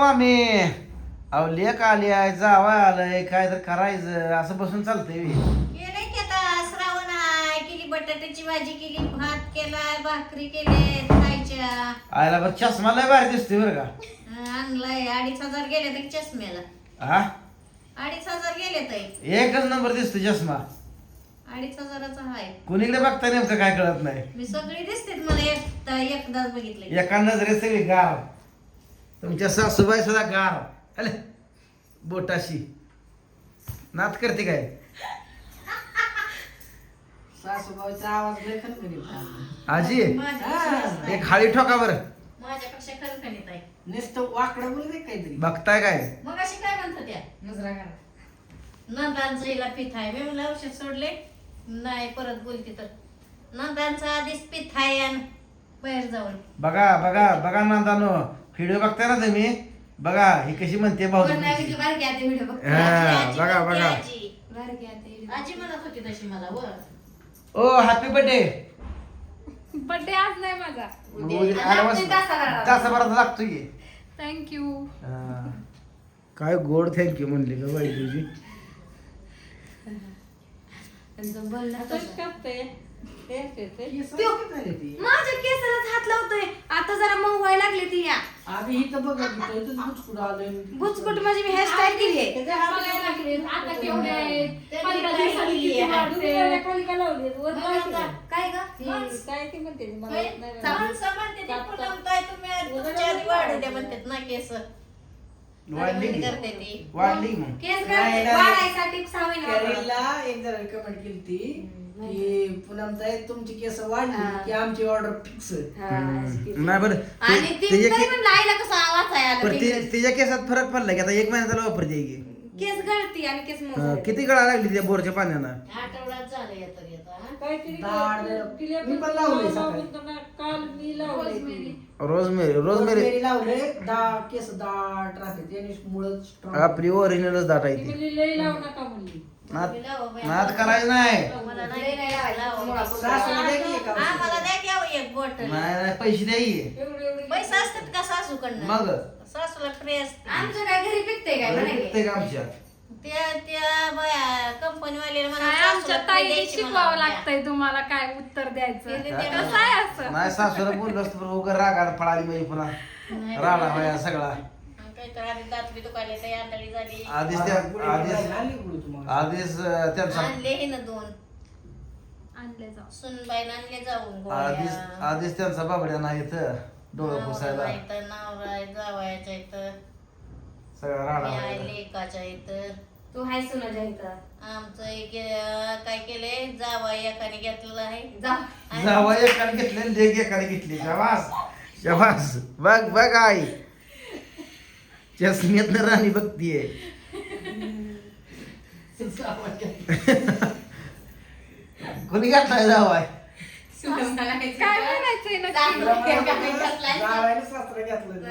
मामी अहो लेक आली आहे जावा आलंय काय तर करायचं असं बसून चालतंय बे. केलंय की आता श्रावण आहे, केली बटाट्याची भाजी केली, भात केलाय, भाकरी केले खायच्या. आयला बरं चष्मा लय भारी दिसतोय बरं का. आणलाय 2,500 गेले तर चष्म्याला. हा 2,500 गेले तर एकच नंबर दिसतो चष्मा. 2,500चा आहे. कुणीकडे बघता नेमकं काय कळत नाही. मी सगळी दिसते मला एकदाच बघितलं. एका नजरेत सगळी गार. तुमच्या सासूबाई सुद्धा गार हले बोटाशी नात करते काय. सासूबाईचा आवाज लय खणखणीत आजी माझ्यापेक्षा एक हाळी ठोका बरं. खणखणीत आहे. नुसतं वाकडं बोलते काहीतरी. बघताय काय. मग अशी काय म्हणत होत्या नजरा करा नंदांचं हिला पिथ आहे. मी म्हणलं औषध सोडले नाही परत बोलते तर नंदांचा आधीच पिथ आहे आणि बाहेर जाऊन बघा बघा बघा नांदानो व्हिडिओ बघताय ना तुम्ही बघा ही कशी म्हणते भाऊ. बघा बघा आजी म्हणत होती तशी मला वर ओ हॅपी बर्थडे. बर्थडे आज नाही माझा. तासाभरात लागतोय की. थँक्यू. काय गोड थँक्यू म्हणली ग बाई तुझी. केस किती झाले ती? माझ्या केसालाच हात लावतोय आता जरा मऊ व्हायला लागली ती या आम्ही इथं बघितलं इथंच बुचकुड आलोय. बुचकुट माझी मी हेअरस्टाईल केली आहे. आता केवढे आहेत? 15 दिवसांनी किती वाढते? काय ग काय ती म्हणते माणसं म्हणते ते पुनमताई तुम्ही तुमच्या आधी वाढू द्या म्हणतात ना केस वाढली की? करते ती. वाढली की मग. केस नाही, नाही. वाढायसाठी 6 महिने वापरतात. कॅरीला एक जरा कमेंट केली ती की पूनमताई तुमची केस वाढली की आमची ऑर्डर फिक्स. नाही बरं आणि ती तरी पण लाईला कसा आवाज आहे आला पण तिकडे. तिच्या केसात फरक पडला की आता 1 महिना झाला वापरते की. केस गळती आणि केस मऊ झाले. किती गळा लागली त्या बोरच्या पाण्यानं. आठवड्यात झालं येतं मी पण लावले सकाळी. रोजमेरी रोजमेरी रोजमेरी लावले केस दाट राहते त्याने मुळच strong. आपली ओरिजिनलच दाट आहे ती. नाद करायचं नाही. मला नाही लावावं. सासूला द्या की एक औषध. आम्हाला द्या की अहो एक बॉटल नाही पैसे द्याई पैसे असतात का सासूकडनं मग सासूला फ्री असते आमच्या काय घरी पिकते काय म्हणाले. पिकतंय का आमच्या. त्या बाया कंपनीवाले काय आमच्या ताईने शिकवावं लागतंय तुम्हाला काय उत्तर द्यायचं कसं आहे असं. नाही सासूला बोललो असतो पण उगा रागाला पळाली म्हणजे पुन्हा राडा व्हाया सगळा. आधी दातली दुखायला काही आंधळी झाली आधीच त्या आधीच आली गुळू तुम्हाला. आधीच त्यांचा आणले हे ना 2 आणले जाऊ. सुनबाईला आणले जाऊन आधीच आधीच त्यांचा बाबड्या नाही इथं डोळं पुसायला नवरा जावायच्या इथं सगळा राडा मी आहे व्हायला. लेकाच्या इथं तू हाय सुनाच्या इथं. आमचं एक काय केलंय जावा एकाने घेतलेलं आहे जा. जावा एकाने घेतले आणि लेक एकाने घेतली. शाबास शाबास बघ बघ आई चष्म्यातनं राणी बघतीये. कोणी घातलाय जावाय. काय म्हणायचंय नक्की. जावायला सासरा घेतलं ते.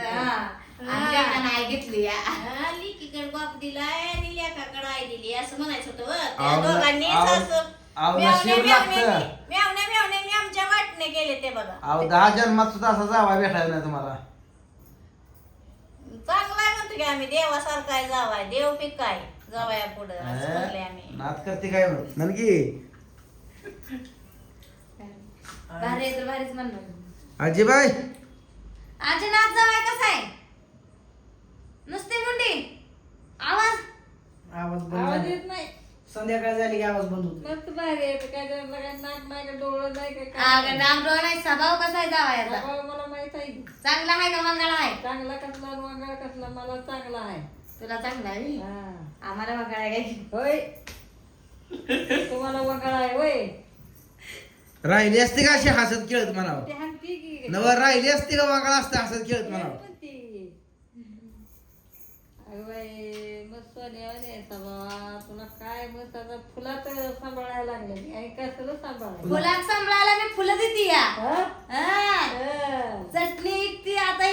नाही घेतली लिकीकडे बाप दिलाय आणि लेकाकडे आई दिली असं म्हणायचं होतं व. त्या आव- दोघांनी आव- सासू आव मेवण्या नशीब लागतं. मेवण्याने आमच्या वाटणे केले ते बघा अहो 10 जन्मात सुद्धा असा जावा भेटायला नाही तुम्हाला. चांगला आहे म्हणतो की आम्ही देवासारखा आहे जावाय देव पीक काय जावाया पुढं असं म्हणले आम्ही नात करते काय ननकी भारी आहे तर भारीच म्हणणार. आजीबाई आजी नाच जावाय कसा आहे नुसती मुंडी आवाज आवाज बंद झाला. संध्याकाळ झाली की आवाज बंद होतो. अगं नामडोळ नाही स्वभाव कसा आहे जावायचा मला माहित आहे चांगला आहे का मंगळ आहे चांगला कसला आणि वांगळा कसला मला चांगला आहे तुला चांगला आहे हा. आम्हाला मंगळ आहे काय होय तुम्हाला वांगळा आहे होय राहिली असते का अशी हसत खेळत म्हणावं. ते हाणती की नव राहिली असते का वांगळा असते हसत खेळत म्हणावं. म्हणती. अगं बाई मस्त सोन्यावानी आहे बाबा तुला काय मस्त आता फुलात सांभाळायला लागले आणि कसलं सांभाळायला फुलात सांभाळायला मी फुलं देते या हा? हा. हा. चटणी विकते आता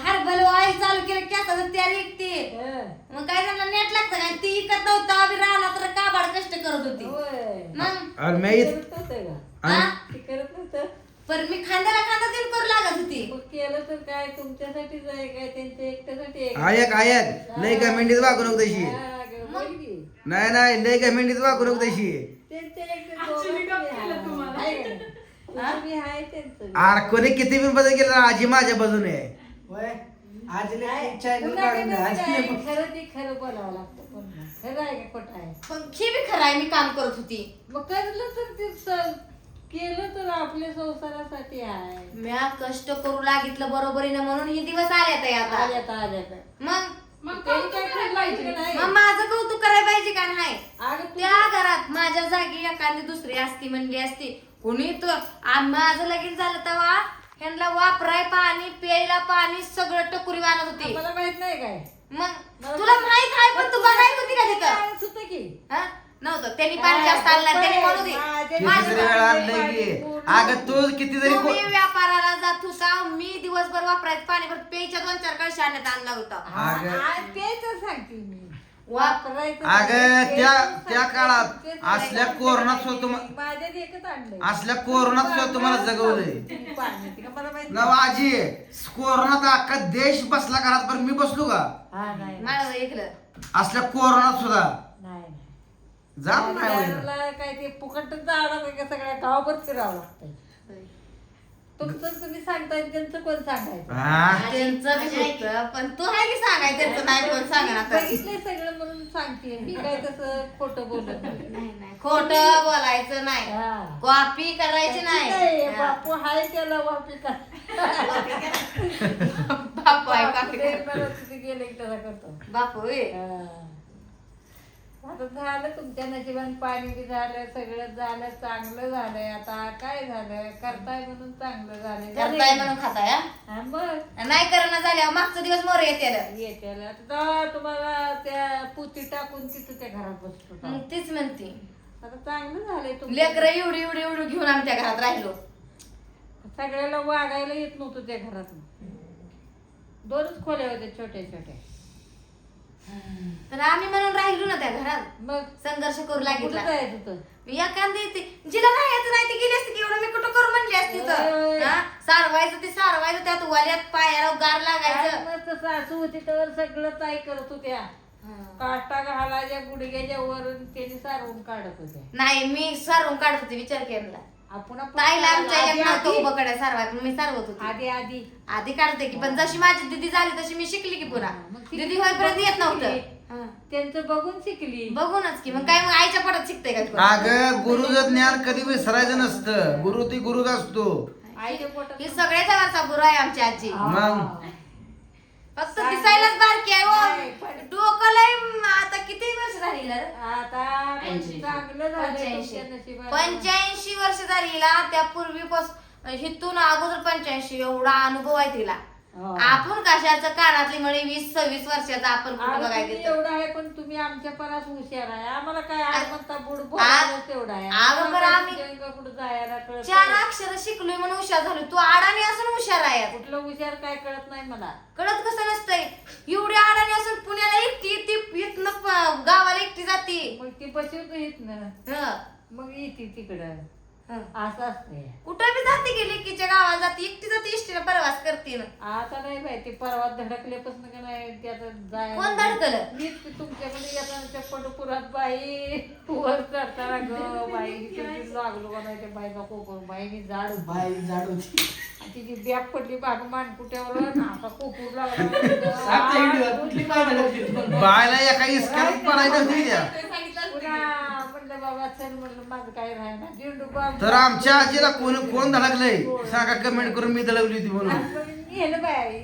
हरभल ऑइल चालू केलं केसाचं तेल विकते हा. मग काय झालं नेट लागतं काय ती विकत नव्हतं आम्ही राहिला तर काबाड कष्ट करत होती होय मग आणि मी करत नव्हतं का हा? ते करत नव्हतं पण मी खांद्याला खांदा देऊन करू लागत होती. मग केलं तर काय तुमच्यासाठीच आहे काय त्यांच्या एकट्यासाठी आहे का? आयक लय का मेंढीच वागू नको तशी. हा, ग- बोल की. नाही लय का मेंढीच वागू नको तशी. त्यांच्या एकट्या Actually दोघांचं गप्प केलं आहे. तुम्हाला. आहे का नाही? तुम्ही आहे त्यांचं. आर कोणी किती पण बदल केला आजी माझ्या बाजूने आहे. होय आजीला काय? इच्छा आहे पुन्हा काढून द्या. काय आजीला आहे? खरं ते खरं बोलावं लागतं पुन्हा. खरं आहे का खोटं आहे? पण हे बी खरं आहे, मी काम करत होती. मग करलं तर ते केलं तर आपल्या संसारासाठी आहे. म्या कष्ट करू लागितलं बरोबरीनं म्हणून हे दिवस आले आता. आल्यात. मग मग त्यांनी काय पाहिजे केलं नाही. मग माझं कौतुक करायला पाहिजे का नाही? अगं तू- त्या घरात माझ्या जागी एखादी दुसरी असती म्हणली असती कुणी तर माझं लगीन झालं तेव्हा ह्यांना वापराय पाणी प्यायला पाणी सगळं टकुरी आणत होती. मला माहित नाही काय मग तुला माहित आहे पण तू बघायला होती का तिथं? आणत होतं की हा? नव्हतं त्यांनी पाणी जास्त आणलं त्यांनी म्हणू दे. किती जरी वेळा आणलंय की अगं तू किती जरी तुम्ही व्यापाराला जात होता, मी दिवसभर वापरायचं पाणी भर प्यायच्या 2-4 कळशी आणण्यात आणला होता. अगं ते तर सांगते मी वापरायचं अगं त्या काळात असल्या कोरोनात सुद्धा माझ्या एकच आणलंय असल्या कोरोनात सुद्धा तुम्हाला जगवलंय पाण्याची का मला माहित नव आजी. कोरोनात अख्खा देश बसला घरात पण मी बसलो का हा नाही मला ऐकलं असल्या कोरोनात सुद्धा नाही जा नाही होईल. त्याला काय ते फुकटच जाणार नाही का सगळ्या गावभर फिरावं लागतंय तुमचं तुम्ही सांगताय त्यांचं कोण सांगायचं हा? त्यांचं बी होतं, पण तू आहे की सांगाय त्यांचं नाही कोण सांगणार आता. बघितलंय सगळं म्हणून सांगते मी काय तसं खोटं बोलत नाही खोटं बोलायचं नाही, हा. कॉपी करायची नाही. हा. बापू हाय त्याला वापी का बापू आहे कॉपी ते कर. परत तिथे गेले की तसा करतो बापू होय. आता झालं तुमच्या नशिबान पाणी बी झालं सगळं झालं चांगलं झालंय आता काय झालं करताय म्हणून चांगलं झालंय करताय म्हणून खाताय हा? हा, मग नाही करणं झाल्यावर मागचा दिवस मोर येते. येत्याला आता तुम्हाला त्या पुती टाकून तिथं त्या घरात बसतो मग तीच म्हणते आता चांगलं झालंय तुमचं. लेकरं एवढी घेऊन आम्ही त्या घरात राहिलो. सगळ्याला वागायला येत नव्हतं त्या घरात 2च खोल्या होत्या छोट्या तर आम्ही म्हणून राहिलो ना त्या घरात, मग संघर्ष करू कुठं लागितला. जायचं होतं मी एखादी जिला राहायचं नाही ती गेली असती की एवढं मी कुठं करू म्हणली असती होय. तर. हा? सारवायचं ते सारवायचं त्यात वाल्यात पायाला गार लागायचं. मस्त सासू होती तर सगळं ताई करत होत्या काष्टा घालायच्या गुडघ्याच्या वरून त्यांनी सारवून काढत होत्या नाही मी सारवून काढत होते विचार केला. आपण ताईला आमच्या आधी- नव्हतं आधी- उभं करायला सारवाय पण मी सारवत होते. आधी आधी काढते की पण जशी माझी दिदी झाली तशी मी शिकली की पुन्हा. मग ती दिदी होईपर्यंत येत नव्हतं. शिकली. हा. त्यांचं बघून शिकली बघूनच की मग काय मग आईच्या पोटात शिकते का तू? अगं गुरुचं ज्ञान कधी विसरायचं नसतं. गुरु ती गुरुच असतो. आईच्या पोटात ही सगळ्याच्या वरचा गुरु आहे आमची आजी. मग फक्त दिसायलाच बारकी आहे नाही, हो. पण- डोकं लय आता किती वर्ष झाली ना? आता चांगलं झालं तुमच्या नशिबाने. 85 वर्ष झाली हिला. त्या पूर्वीपासून हिथून अगोदर 85 एवढा अनुभव आहे तिला. हो. आपण कशाचं कानातली म्हणे 20-26 वर्षाचा आपण कुठं अगं, बघायला तुम्ही देतो. एवढं आहे पण तुम्ही आमच्या परास हुशार आहे आम्हाला काय आज म्हणता बुड आ- बोलायला तेवढा आहे अगं, पण आम्हाला आम्ही- तुमच्या इकडं कुठं जायला कळत 4 नाही. अक्षर शिकलोय म्हणून हुशार झालो. तू अडाणी असून हुशार आहे. कुठलं हुशार काय कळत नाही मला कळत कसं नसतंय? एवढी अडाणी असून पुण्याला एकटी ती इथनं गावाला एकटी जाती. मग ती बसवतो इथनं हं. मग येते तिकडं हं. असं असतंय कुठं बी जाते की लेकीच्या गावाला जाते एकटी जाते इष्टीला प्रवास करते ना. आता नाही बाई ते परवा धडकल्यापासून का नाही त्याचं कोण धडकलं? मीच की तुमच्याकडे येताना पडपुरात बाई वर चढताना ग बाई किती लागलो का नाही त्या बाईचा कोपर बाईनी जाड बाई झाड होती. आणि तिची बॅग पडली बाग मानकुट्यावर आता कोपूर लागला आमच्या व्हिडिओत कुठली बाई धडकली? बायला एका इस्कात पडायचं होती त्या. पुन्हा म्हणलं बाबा चल म्हणलं माझं काय राहणार झेंडू बाम तर आमच्या आजीला कोण धडकलंय सांगा कमेंट करून मी दळवली होती म्हणून. नेलं बाई